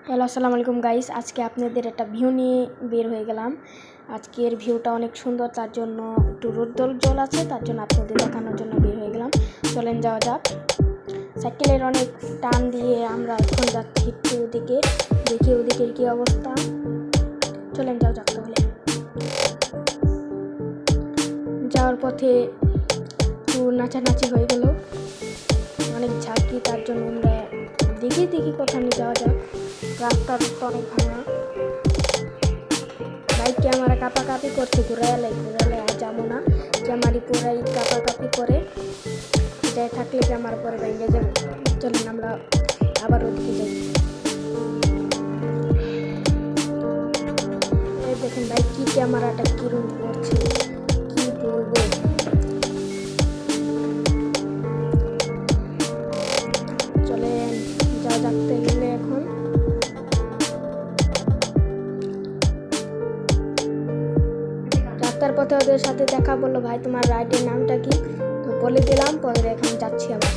Hello আসসালামু আলাইকুম guys, আজকে আপনাদের একটা ভিউ নিয়ে বের হয়ে গেলাম। আজকের ভিউটা অনেক সুন্দর, তার জন্য একটু রোদ্দুর জল আছে, তার জন্য আপনাদের দেখানোর জন্য বের হয়ে গেলাম। চলেন যাওয়া যাক। সাইকেলের অনেক টান দিয়ে আমরা এখন যাচ্ছি একটু ওদিকে, দেখি ওদিকের কী অবস্থা। চলেন যাওয়া যাক। তাহলে যাওয়ার পথে একটু নাচানাচি হয়ে গেল, অনেক ঝাঁকি, তার জন্য আমরা দেখি কোথাও নিয়ে যাওয়া যাক। রাস্তার অনেক ভাঙা, বাইক ক্যামেরা কাঁপাকাঁপি করছে, ঘুরাইলে আর যাবো না, ক্যামারি পুরাই কাঁপাকাঁপি করে, যাই থাকলে ক্যামেরা পরে ভেঙে যাবে। চলেন আমরা আবার ওদিকে যাই। দেখেন বাইক কি ক্যামেরাটা কিরম করছে, কি বলবো। চলেন যাওয়া যাকতে গেলে এখন রাস্তার পথে ওদের সাথে দেখা, বললো ভাই তোমার রাইডের নামটা কি, তো বলে দিলাম, পরে এখন যাচ্ছি আবার।